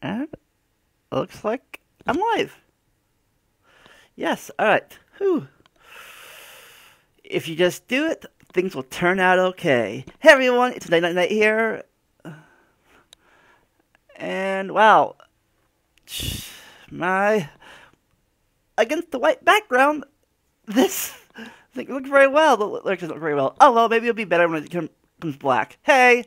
And looks like I'm live. Yes, alright. Whew. If you just do it, things will turn out okay. Hey everyone, it's Night here. And wow. Against the white background, this thing looks very well. The lyrics doesn't look very well. Oh well, maybe it'll be better when it comes black. Hey!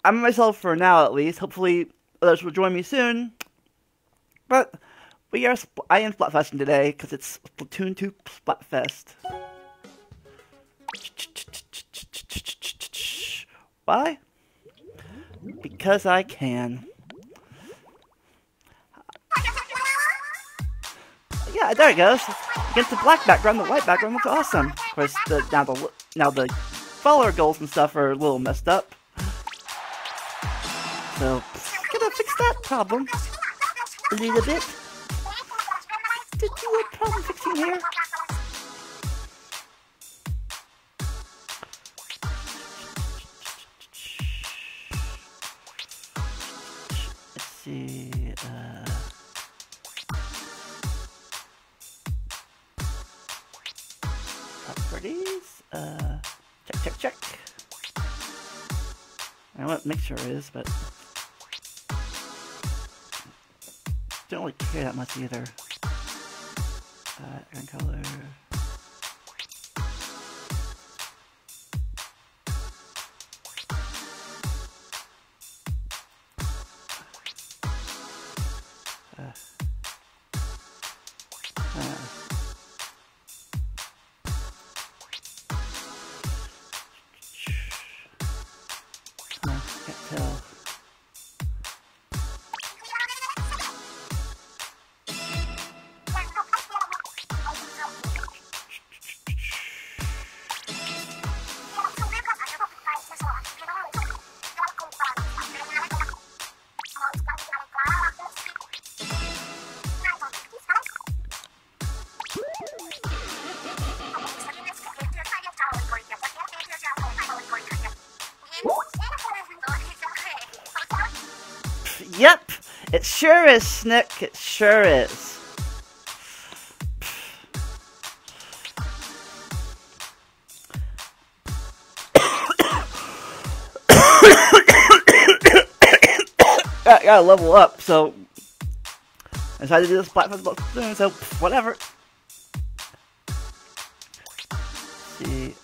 I'm myself for now at least. Hopefully others will join me soon. But I am Splatfesting today because it's Splatoon 2 Splatfest. Why? Because I can. Yeah, there it goes. Against the black background, the white background looks awesome. Of course, now the follower goals and stuff are a little messed up. So, gonna fix that problem a little bit. Did you have problem fixing here? Let's see, properties, check. I don't know what mixture is, but don't really care that much either. Air color. Can't tell. Yep, it sure is, Snick. It sure is. I gotta level up, so I decided to do this platform soon, so whatever. Let's see,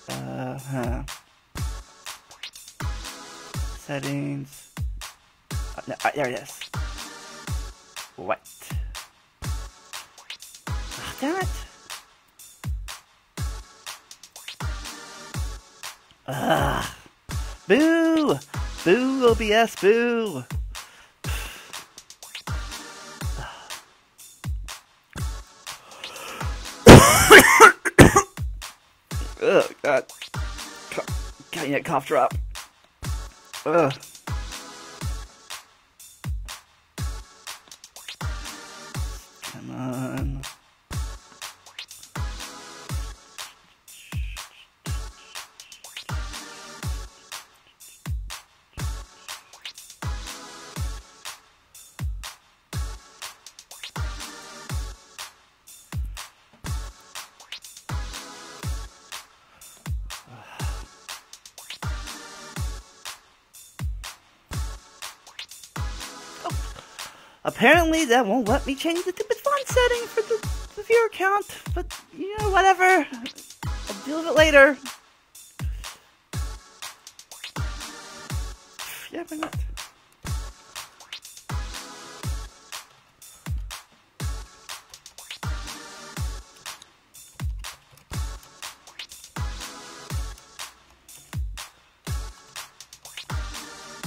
settings. No, there it is. What? Oh, damn it! Ugh. Boo! Boo, OBS, boo! Ugh, God. Getting a cough drop. Ugh. Come on. Apparently that won't let me change the stupid font setting for the viewer count, but you know, whatever. I'll deal with it later. Yeah, why not?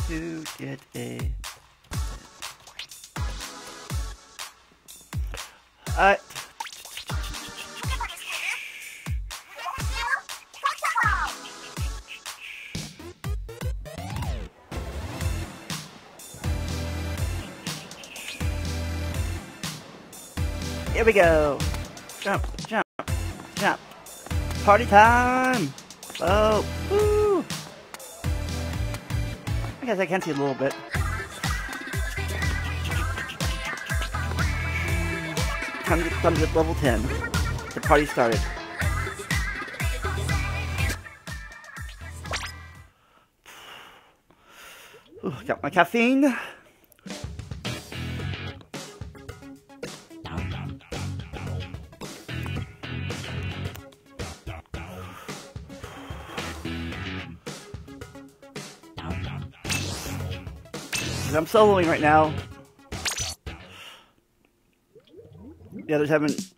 To get a here we go. Jump, jump, jump. Party time! Oh, woo! I guess I can see a little bit. Time to get level 10. The party started. Ooh, got my caffeine. I'm soloing right now. The others haven't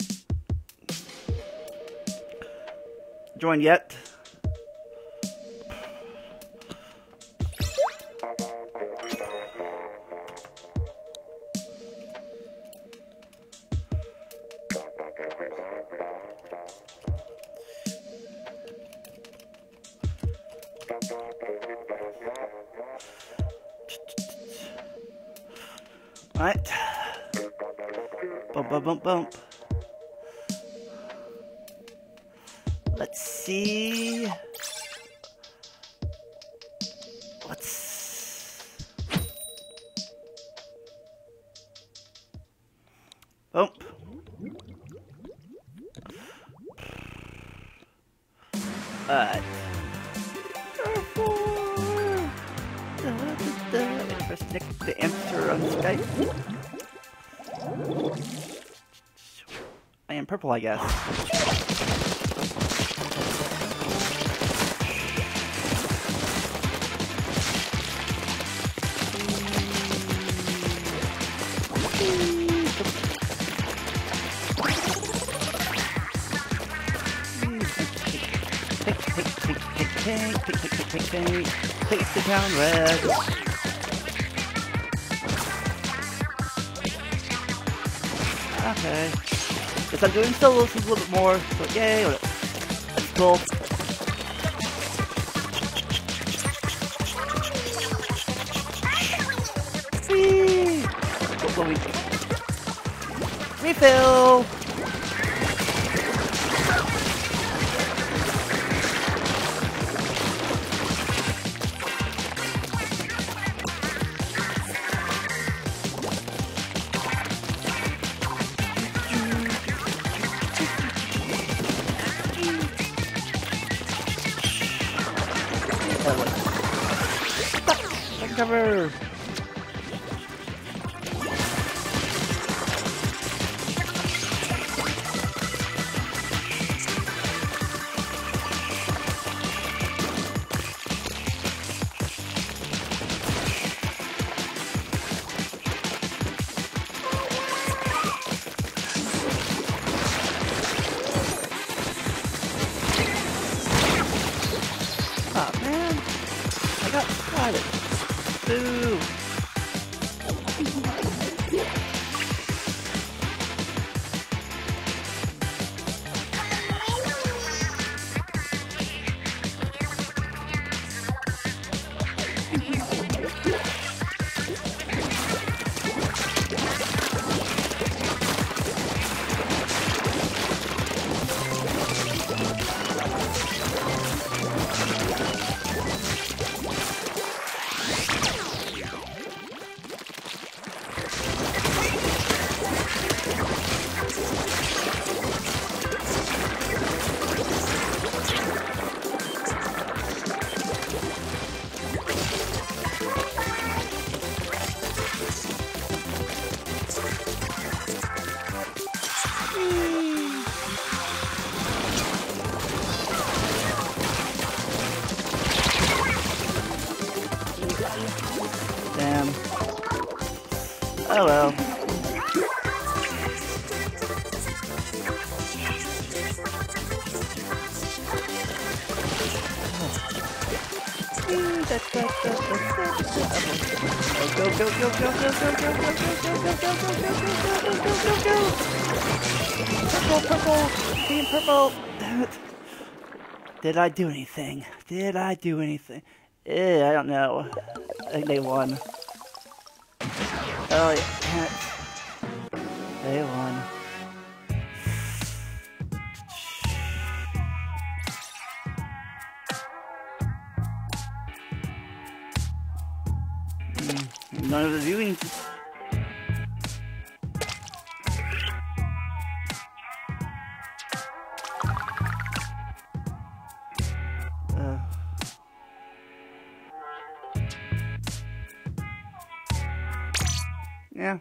joined yet. Alright. Bump, bump, bump, bump. Let's see. Bump. Alright. Press the answer on Skype. I am purple, I guess. Take the town red. Okay. Guess I'm doing solos a little bit more, so yay, that's cool. Whee! Refill! Cover. Oh man, I got spotted. Boo! Damn. Oh well. Go, go, go, go, go, go, go, go, go, go, go, purple, team purple. Damn it. Did I do anything? Did I do anything? I don't know. I think they won. Oh yeah, they won. none of the viewing. Yeah,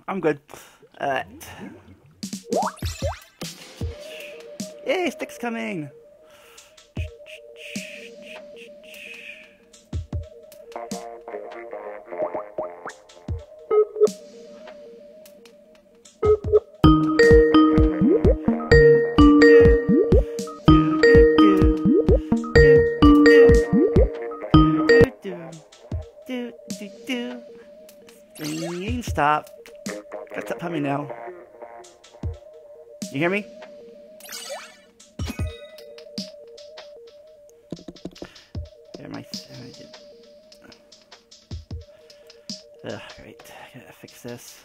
I'm good. Alright. Yay, sticks coming! Stop. Got that pumming now. You hear me? There, ugh, great. I gotta fix this.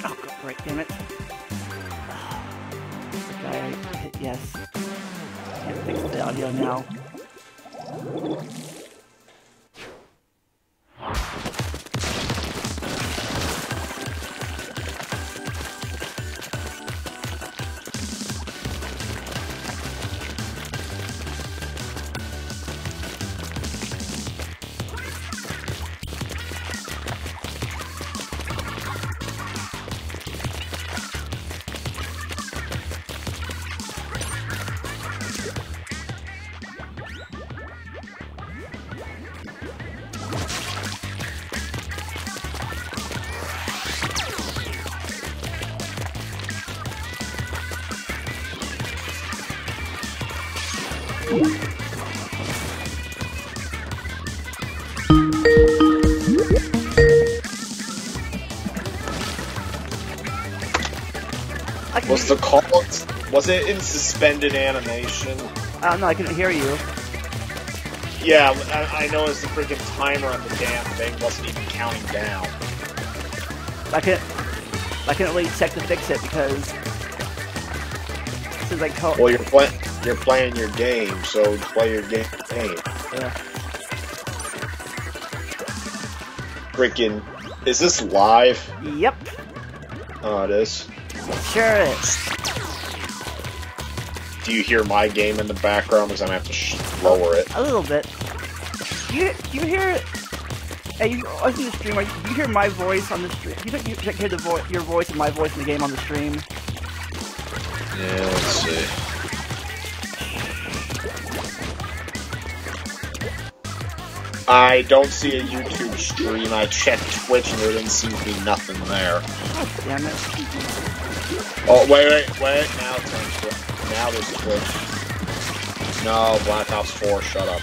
Oh, great, damn it. I hit yes. I can fix the audio now. Was the call? Was it in suspended animation? No, I couldn't hear you. Yeah, I noticed the freaking timer on the damn thing wasn't even counting down. I couldn't really check to fix it because since I called. Well, you're playing your game, so play your game. Yeah. Freaking, is this live? Yep. Oh, it is. Sure is. Do you hear my game in the background? Because I'm gonna have to lower it. A little bit. You hear it? Hey, you watching the stream? You hear my voice on the stream? You don't hear your voice and my voice in the game on the stream? Yeah, let's see. I don't see a YouTube stream. I checked Twitch and there didn't seem to be nothing there. Oh, damn it. Oh, wait. Now it's on Twitch. Now there's Twitch. No, Black Ops 4, shut up.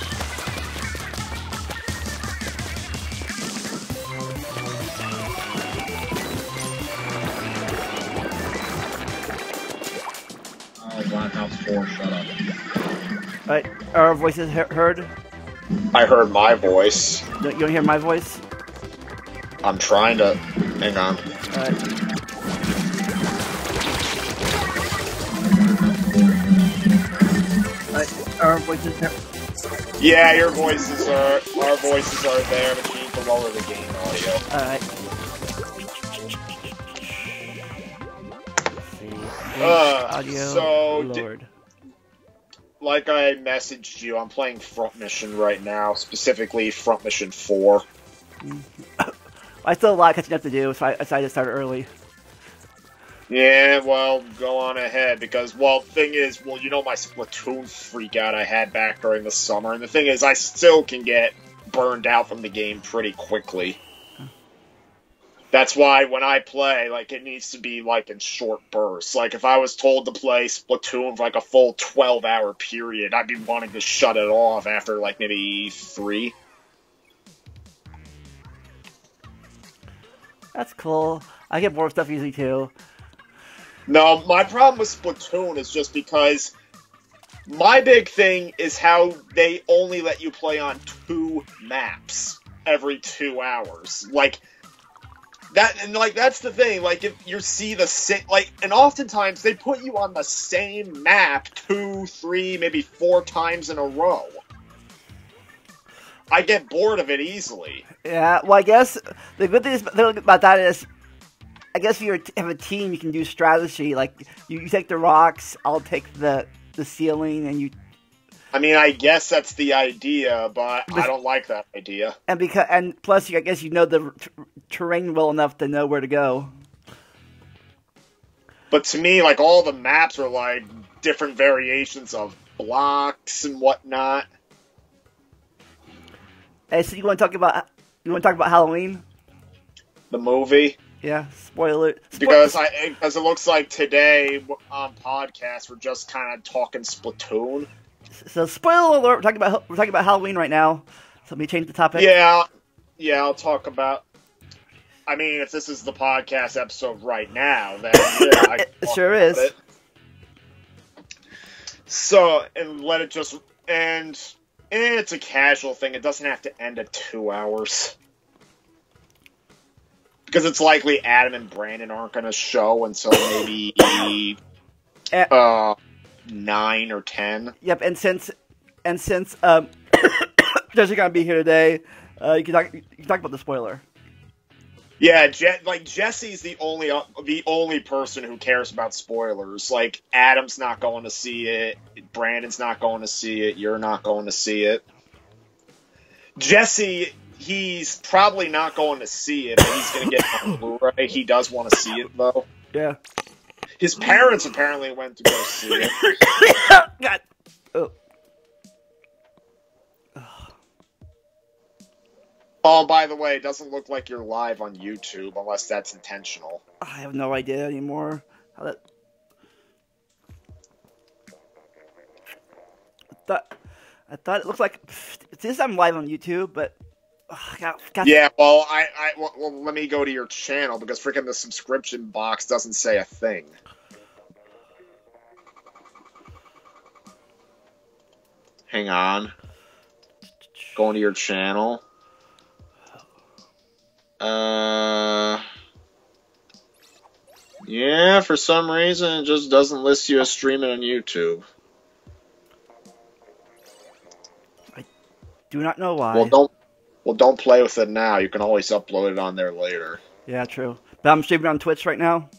Oh, Black Ops 4, shut up. Alright, are our voices heard? I heard my voice. You don't hear my voice? I'm trying to... Hang on. Alright. Our voices heard? Yeah, your voices are... Our voices are there, but you need to lower the game audio. Alright. Let's see. Audio so... lowered. Like I messaged you, I'm playing Front Mission right now, specifically Front Mission 4. I still have a lot of catching up to do, so I decided to start early. Yeah, well, go on ahead, because, well, the thing is, well, you know my Splatoon freakout I had back during the summer, and the thing is, I still can get burned out from the game pretty quickly. That's why when I play, like, it needs to be, like, in short bursts. Like, if I was told to play Splatoon for, like, a full 12-hour period, I'd be wanting to shut it off after, like, maybe 3. That's cool. I get bored of stuff easily, too. No, my problem with Splatoon is just because My big thing is how they only let you play on 2 maps every 2 hours. Like that, and like that's the thing. Like if you see the same, like, and oftentimes they put you on the same map 2, 3, maybe 4 times in a row. I get bored of it easily. Yeah, well, I guess the good thing about that is, I guess if you have a team, you can do strategy. Like, you take the rocks, I'll take the ceiling, and you... I mean, I guess that's the idea, but I don't like that idea. And plus, I guess you know the terrain well enough to know where to go. But to me, like, all the maps are, like, different variations of blocks and whatnot. Hey, so you want to talk about Halloween? The movie? Yeah, spoiler. Because it looks like today on podcast we're just kind of talking Splatoon. So spoiler alert, we're talking about Halloween right now. So let me change the topic. Yeah, I'll talk about. I mean, if this is the podcast episode right now, then yeah, it sure is. It. So, and let it just end. And it's a casual thing. It doesn't have to end at 2 hours. Because it's likely Adam and Brandon aren't going to show until maybe 9 or 10. Yep, and since Jesse's gonna be here today, you can talk about the spoiler. Yeah, Jesse's the only person who cares about spoilers. Like, Adam's not going to see it, Brandon's not going to see it, you're not going to see it. Jesse, he's probably not going to see it, but he's going to get it on Blu-ray. He does want to see it, though. Yeah. His parents apparently went to go see it. God. Oh. Oh, by the way, it doesn't look like you're live on YouTube, unless that's intentional. I have no idea anymore how that... I thought it looked like... Since I'm live on YouTube, but... Yeah, well, well, let me go to your channel, because freaking the subscription box doesn't say a thing. Hang on. Going to your channel. Yeah, for some reason it just doesn't list you as streaming on YouTube. I do not know why. Well, don't play with it now. You can always upload it on there later. Yeah, true. But I'm streaming on Twitch right now.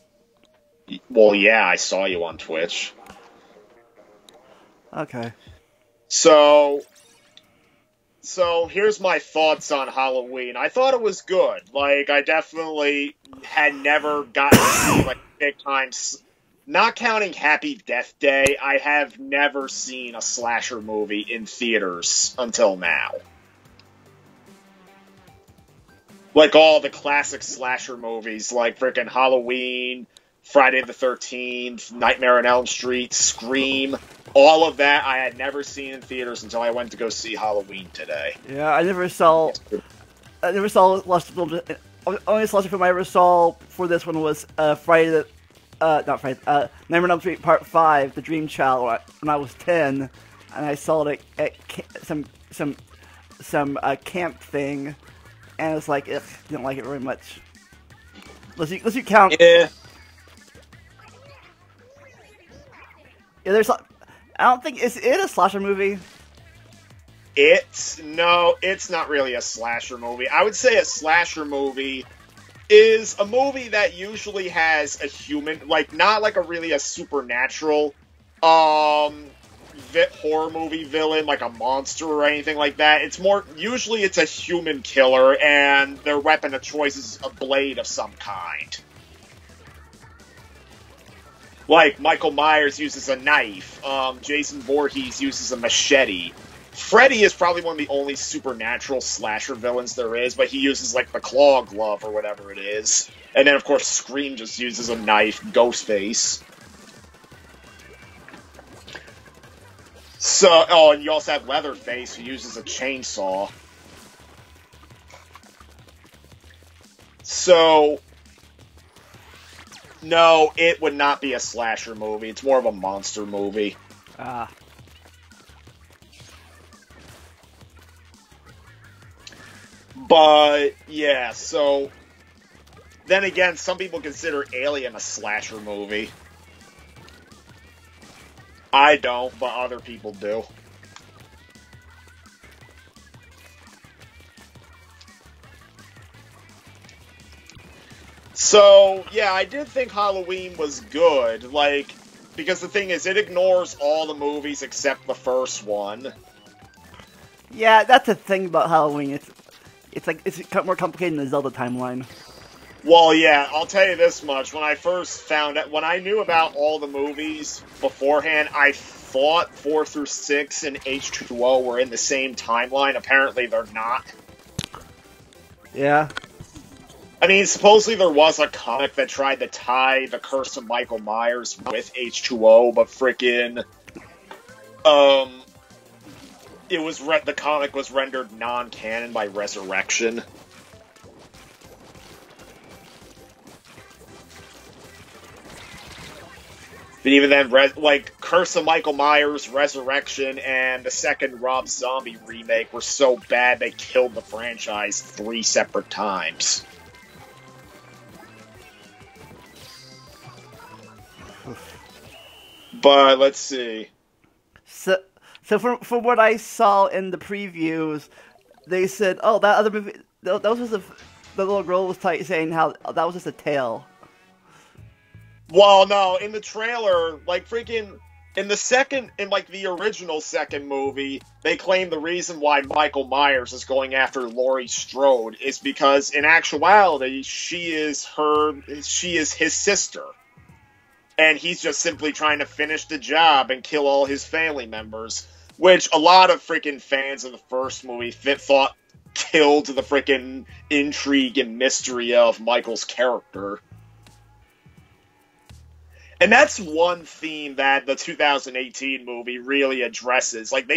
Well, yeah, I saw you on Twitch. Okay. So here's my thoughts on Halloween. I thought it was good. Like, I definitely had never gotten to see, like, big times. Not counting Happy Death Day, I have never seen a slasher movie in theaters until now. Like all the classic slasher movies, like frickin' Halloween, Friday the 13th, Nightmare on Elm Street, Scream, all of that I had never seen in theaters until I went to go see Halloween today. Yeah, I never saw only slasher film I ever saw for this one was Nightmare on Elm Street Part 5, The Dream Child, when I was 10, and I saw it at some camp thing, and I was like, ugh, didn't like it very much. Unless you count. Yeah. Yeah, I don't think, is it a slasher movie? It's not really a slasher movie. I would say a slasher movie is a movie that usually has a human, like, not like a supernatural horror movie villain, like a monster or anything like that. It's more, usually it's a human killer, and their weapon of choice is a blade of some kind. Like, Michael Myers uses a knife, Jason Voorhees uses a machete. Freddy is probably one of the only supernatural slasher villains there is, but he uses, like, the claw glove or whatever it is. And then, of course, Scream just uses a knife, Ghostface. So, and you also have Leatherface, who uses a chainsaw. So, no, it would not be a slasher movie. It's more of a monster movie. But, yeah, so... Then again, some people consider Alien a slasher movie. I don't, but other people do. So, yeah, I did think Halloween was good, like, because the thing is, it ignores all the movies except the first one. Yeah, that's the thing about Halloween. It's more complicated than the Zelda timeline. Well, yeah, I'll tell you this much. When I first found out, when I knew about all the movies beforehand, I thought 4 through 6 and H2O were in the same timeline. Apparently, they're not. Yeah. I mean, supposedly there was a comic that tried to tie the Curse of Michael Myers with H2O, but frickin', the comic was rendered non-canon by Resurrection. But even then, like, Curse of Michael Myers, Resurrection, and the second Rob Zombie remake were so bad they killed the franchise 3 separate times. But, let's see. So from what I saw in the previews, they said, oh, that other movie, that was just the little girl was saying how that was just a tale. Well, no, in the trailer, like, freaking, in the original second movie, they claim the reason why Michael Myers is going after Laurie Strode is because, in actuality, she is his sister. And he's just simply trying to finish the job and kill all his family members, which a lot of freaking fans of the first movie thought killed the freaking intrigue and mystery of Michael's character. And that's one theme that the 2018 movie really addresses. Like,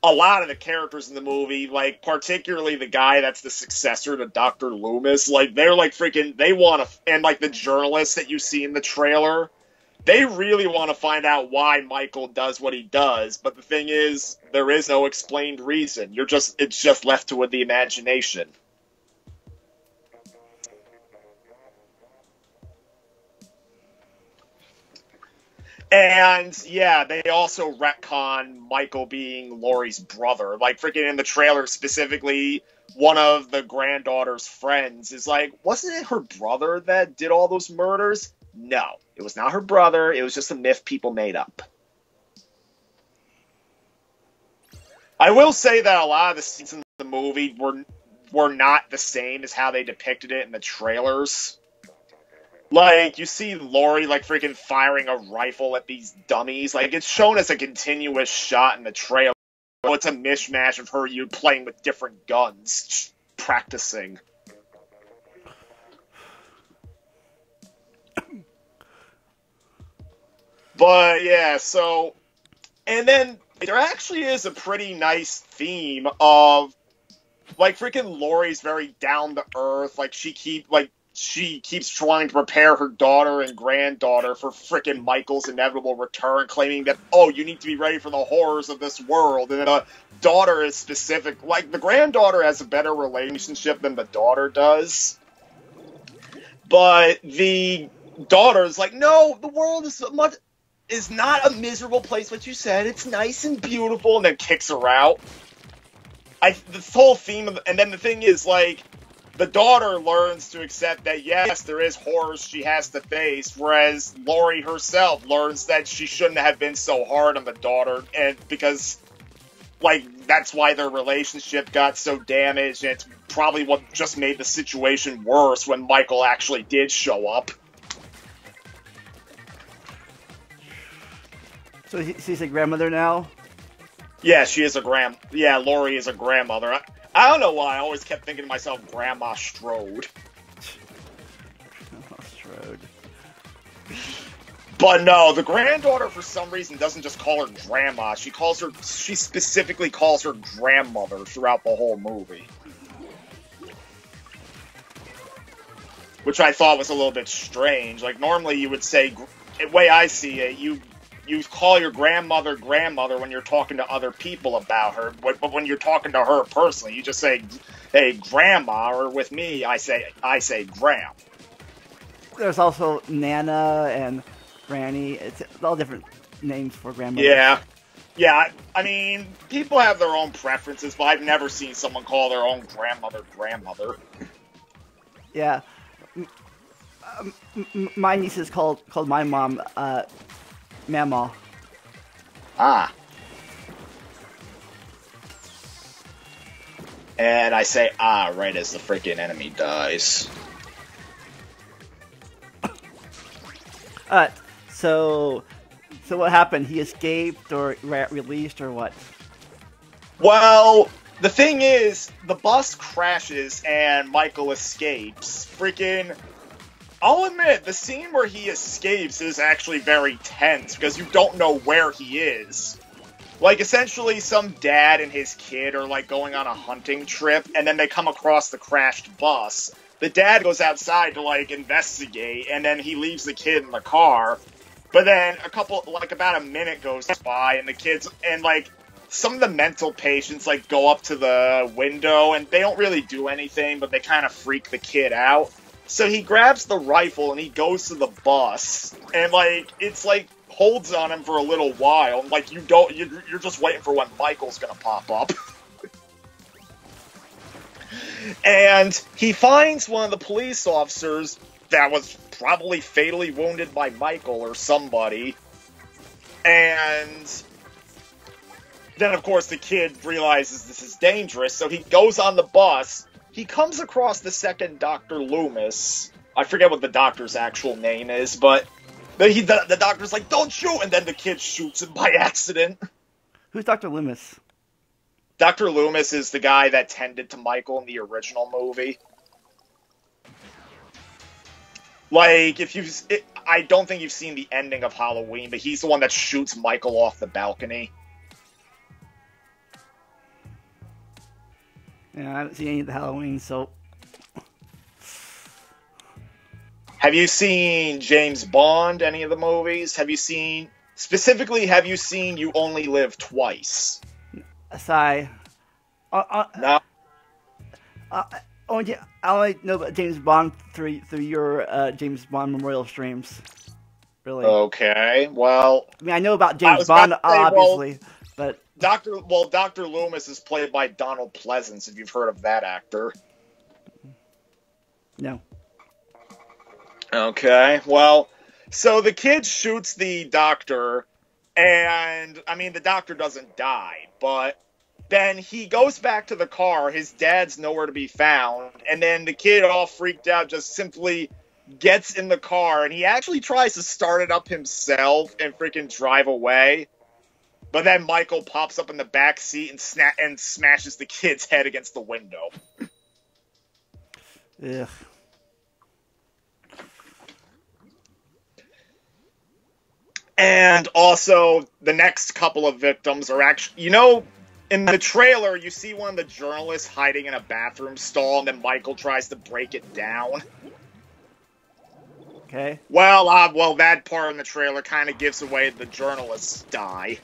a lot of the characters in the movie, like, particularly the guy that's the successor to Dr. Loomis, like, they're, like, freaking, they want to, and, like, the journalists that you see in the trailer, they really want to find out why Michael does what he does, but the thing is, there is no explained reason. It's just left to the imagination. And, yeah, they also retcon Michael being Laurie's brother. Like, freaking in the trailer specifically, one of the granddaughter's friends is like, wasn't it her brother that did all those murders? No, it was not her brother. It was just a myth people made up. I will say that a lot of the scenes in the movie were not the same as how they depicted it in the trailers. Like, you see Laurie, like, freaking firing a rifle at these dummies. Like, it's shown as a continuous shot in the trailer. It's a mishmash of her playing with different guns, practicing. But, yeah, so... And then, there actually is a pretty nice theme of... Like, freaking Laurie's very down-to-earth. Like, she keeps trying to prepare her daughter and granddaughter for frickin' Michael's inevitable return, claiming that, oh, you need to be ready for the horrors of this world. And then the daughter is specific. Like, the granddaughter has a better relationship than the daughter does. But the daughter is like, no, the world is not a miserable place, what you said. It's nice and beautiful, and then kicks her out. This whole theme of... And then the thing is, like... The daughter learns to accept that, yes, there is horrors she has to face, whereas Laurie herself learns that she shouldn't have been so hard on the daughter, and because, like, that's why their relationship got so damaged, and it's probably what just made the situation worse when Michael actually did show up. So she's a grandmother now? Yeah, she is yeah, Laurie is a grandmother. I don't know why I always kept thinking to myself, Grandma Strode. Grandma Strode. But no, the granddaughter for some reason doesn't just call her grandma. She specifically calls her grandmother throughout the whole movie. Which I thought was a little bit strange. Like, normally you would say, the way I see it, you call your grandmother grandmother when you're talking to other people about her, but when you're talking to her personally, you just say, "Hey, grandma," or with me, I say gram. There's also Nana and Granny. It's all different names for grandmother. Yeah. Yeah, I mean, people have their own preferences, but I've never seen someone call their own grandmother grandmother. Yeah. My niece is called my mom Mama. Ah. And I say right as the freaking enemy dies. So what happened? He escaped or released or what? Well, the thing is, the bus crashes and Michael escapes. Freaking... I'll admit, the scene where he escapes is actually very tense, because you don't know where he is. Like, essentially, some dad and his kid are, like, going on a hunting trip, and then they come across the crashed bus. The dad goes outside to, like, investigate, and then he leaves the kid in the car. But then about a minute goes by, and the kids, and, like, some of the mental patients, like, go up to the window, and they don't really do anything, but they kind of freak the kid out. So he grabs the rifle, and he goes to the bus, and, like, it's, like, holds on him for a little while, and, like, you're just waiting for when Michael's gonna pop up. And he finds one of the police officers that was probably fatally wounded by Michael or somebody. And then, of course, the kid realizes this is dangerous, so he goes on the bus. He comes across the second Dr. Loomis. I forget what the doctor's actual name is, but the doctor's like, "Don't shoot!" And then the kid shoots him by accident. Who's Dr. Loomis? Dr. Loomis is the guy that tended to Michael in the original movie. Like, I don't think you've seen the ending of Halloween, but he's the one that shoots Michael off the balcony. Yeah, I haven't seen any of the Halloween, so... Have you seen James Bond, any of the movies? Have you seen You Only Live Twice? Sigh. No? I only know about James Bond through your James Bond memorial streams. Really. Okay, well... I mean, I know about James Bond, obviously, but... Dr. Loomis is played by Donald Pleasance, if you've heard of that actor. No. Okay, well, so the kid shoots the doctor, and, I mean, the doctor doesn't die, but then he goes back to the car, his dad's nowhere to be found, and then the kid, all freaked out, just simply gets in the car, and he actually tries to start it up himself and freaking drive away. But then Michael pops up in the back seat and smashes the kid's head against the window. Ugh. And also, the next couple of victims are actually... You know, in the trailer, you see one of the journalists hiding in a bathroom stall, and then Michael tries to break it down. Okay. Well, that part in the trailer kind of gives away the journalists die.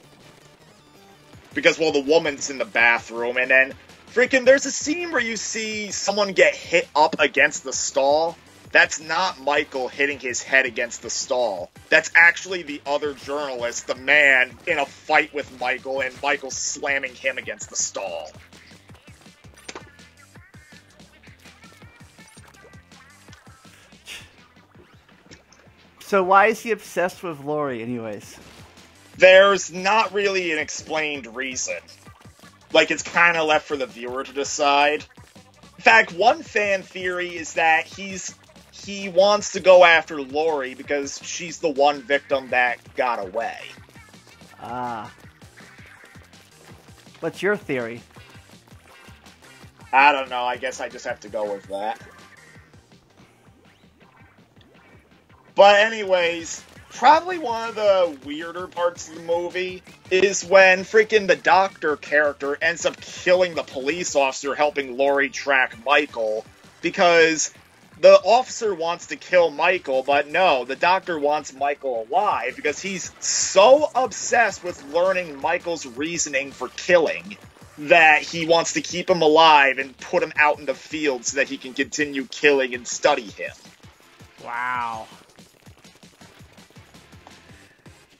Because, well, the woman's in the bathroom, and then freaking there's a scene where you see someone get hit up against the stall. That's not Michael hitting his head against the stall. That's actually the other journalist, the man, in a fight with Michael, and Michael slamming him against the stall. So why is he obsessed with Laurie, anyways? There's not really an explained reason. Like, it's kind of left for the viewer to decide. In fact, one fan theory is that he wants to go after Laurie because she's the one victim that got away. Ah. What's your theory? I don't know, I guess I just have to go with that. But anyways, probably one of the weirder parts of the movie is when freaking the doctor character ends up killing the police officer helping Laurie track Michael, because the officer wants to kill Michael, but no, the doctor wants Michael alive because he's so obsessed with learning Michael's reasoning for killing that he wants to keep him alive and put him out in the field so that he can continue killing and study him. Wow.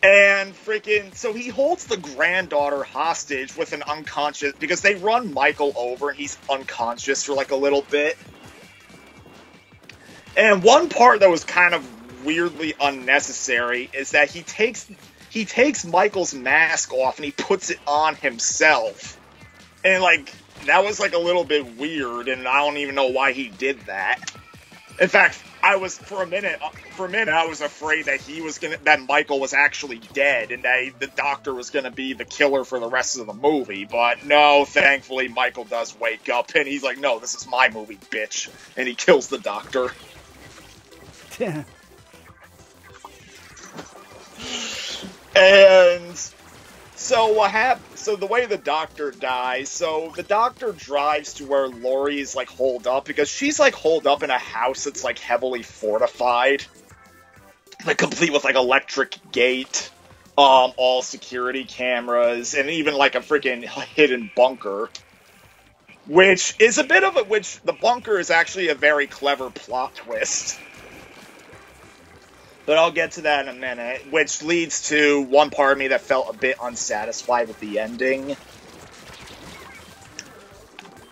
And freaking, so he holds the granddaughter hostage with an unconscious, because they run Michael over and he's unconscious for like a little bit. And one part that was kind of weirdly unnecessary is that he takes Michael's mask off and he puts it on himself. And like, that was like a little bit weird, and I don't even know why he did that. In fact, for a minute I was afraid that Michael was actually dead and that the doctor was gonna be the killer for the rest of the movie. But no, thankfully Michael does wake up and he's like, no, this is my movie, bitch. And he kills the doctor. And so what happened? So the way the doctor dies, so the doctor drives to where Laurie's like holed up, because she's like holed up in a house that's like heavily fortified, like complete with like electric gate, all security cameras, and even like a freaking hidden bunker. Which is a bit of which the bunker is actually a very clever plot twist. But I'll get to that in a minute, which leads to one part of me that felt a bit unsatisfied with the ending.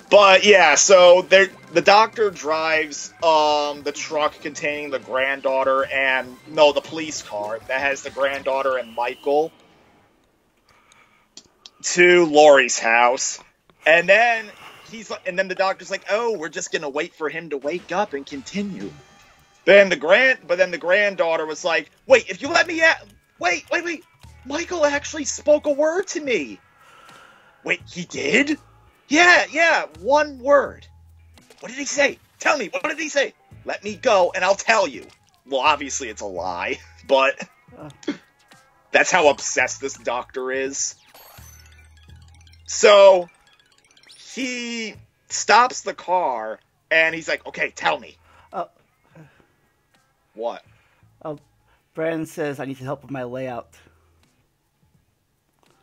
But yeah, so the doctor drives the truck containing the granddaughter and, no, the police car that has the granddaughter and Michael to Laurie's house. And then the doctor's like, oh, we're just gonna wait for him to wake up and continue. But then the granddaughter was like, wait, if you let me out, wait, Michael actually spoke a word to me. Wait, he did? Yeah, one word. What did he say? Tell me, what did he say? Let me go and I'll tell you. Well, obviously it's a lie, but that's how obsessed this doctor is. So, he stops the car and he's like, okay, tell me. What? Brandon says I need help with my layout.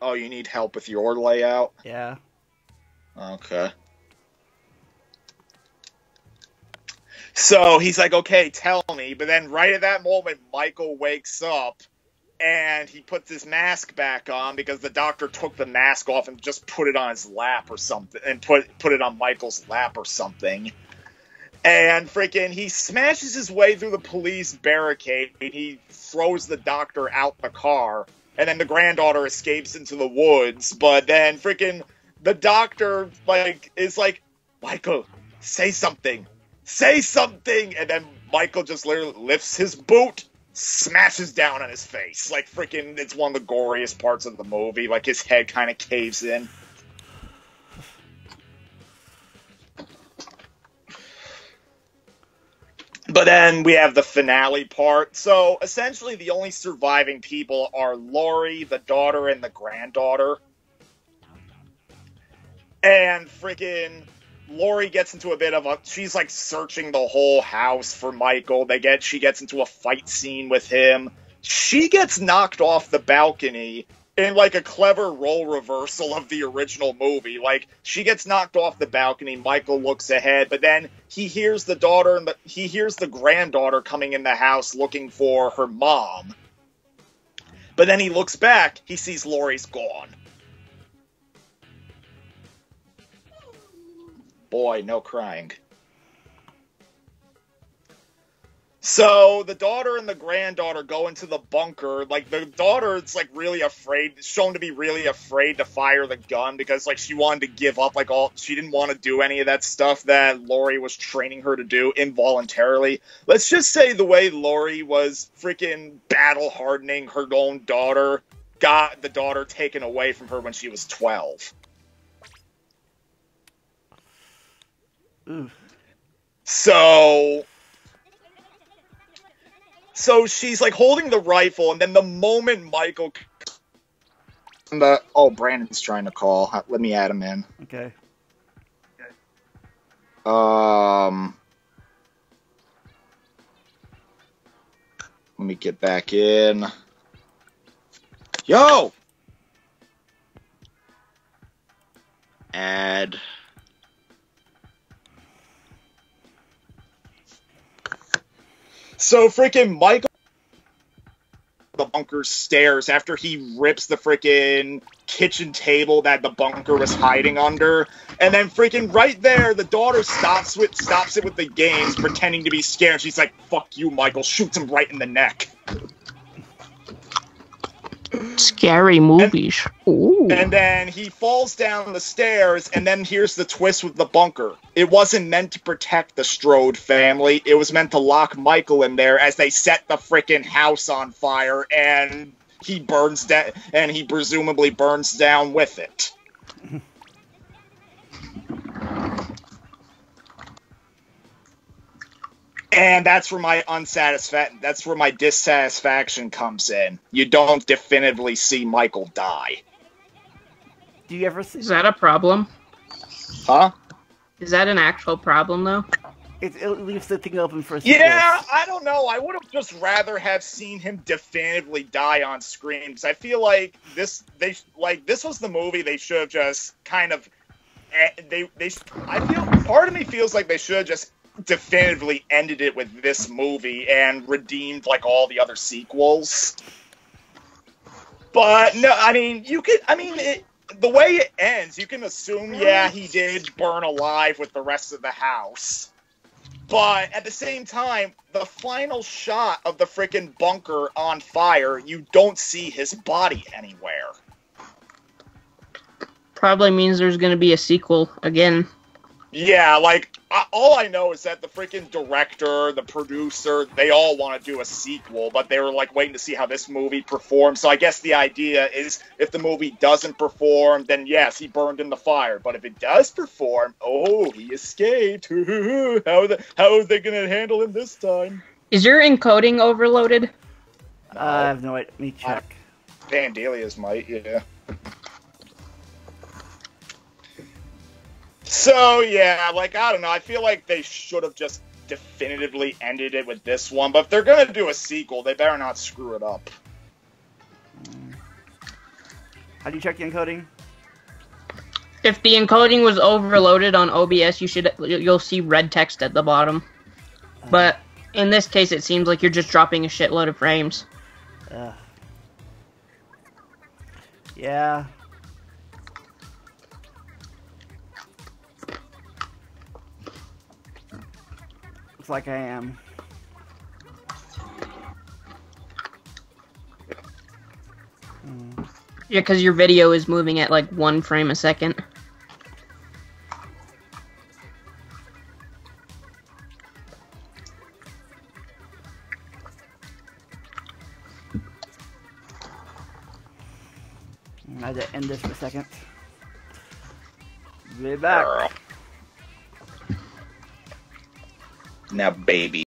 Oh, you need help with your layout? Yeah. Okay. So he's like, okay, tell me. But then right at that moment, Michael wakes up and he puts his mask back on because the doctor took the mask off and just put it on his lap or something, and put it on Michael's lap or something. And freaking, he smashes his way through the police barricade. He throws the doctor out the car. And then the granddaughter escapes into the woods. But then freaking, the doctor, like, is like, Michael, say something. Say something! And then Michael just literally lifts his boot, smashes down on his face. Like, freaking, it's one of the goriest parts of the movie. Like, his head kind of caves in. But then we have the finale part. So, essentially, the only surviving people are Laurie, the daughter, and the granddaughter. And freaking, Laurie gets into a bit of a... She's, like, searching the whole house for Michael. She gets into a fight scene with him. She gets knocked off the balcony in, like, a clever role reversal of the original movie. Like, she gets knocked off the balcony, Michael looks ahead, but then he hears the granddaughter coming in the house looking for her mom. But then he looks back, he sees Laurie's gone. Boy, no crying. So, the daughter and the granddaughter go into the bunker. Like, the daughter is, like, really afraid, shown to be really afraid to fire the gun because, like, she wanted to give up, like, she didn't want to do any of that stuff that Laurie was training her to do involuntarily. Let's just say the way Laurie was freaking battle-hardening her own daughter got the daughter taken away from her when she was 12. Ooh. So she's, like, holding the rifle, and then the moment Michael... Brandon's trying to call. Let me add him in. Okay. Let me get back in. Yo! Add. So freaking Michael the bunker stairs after he rips the freaking kitchen table that the bunker was hiding under, and then freaking right there the daughter stops it with the games, pretending to be scared. She's like, "Fuck you, Michael!" Shoots him right in the neck. Scary movies. And then he falls down the stairs, and then here's the twist with the bunker. It wasn't meant to protect the Strode family. It was meant to lock Michael in there as they set the frickin' house on fire, and he burns down, and he presumably burns down with it. And that's where my dissatisfaction comes in. You don't definitively see Michael die. Do you ever see? Is that a problem? Huh? Is that an actual problem, though? It leaves the thing open for a sequel. Yeah, I don't know. I would have just rather have seen him definitively die on screen, because I feel like this was the movie they should have just kind of. Part of me feels like they should have just definitively ended it with this movie and redeemed like all the other sequels. But no, I mean, the way it ends, you can assume, yeah, he did burn alive with the rest of the house. But at the same time, the final shot of the frickin' bunker on fire, you don't see his body anywhere. Probably means there's going to be a sequel again. Yeah, like, all I know is that the freaking director, the producer, they all want to do a sequel, but they were, like, waiting to see how this movie performs. So I guess the idea is, if the movie doesn't perform, then yes, he burned in the fire. But if it does perform, oh, he escaped. How are they going to handle him this time? Is your encoding overloaded? I have no idea. Let me check. Vandalia's might, yeah. So, yeah, like, I don't know, I feel like they should have just definitively ended it with this one, but if they're gonna do a sequel, they better not screw it up. How do you check the encoding? If the encoding was overloaded on OBS, you'll see red text at the bottom. But in this case, it seems like you're just dropping a shitload of frames. Yeah. Like I am. Yeah, because your video is moving at like 1 frame a second. I had to end this for a second. Be back. Now, baby.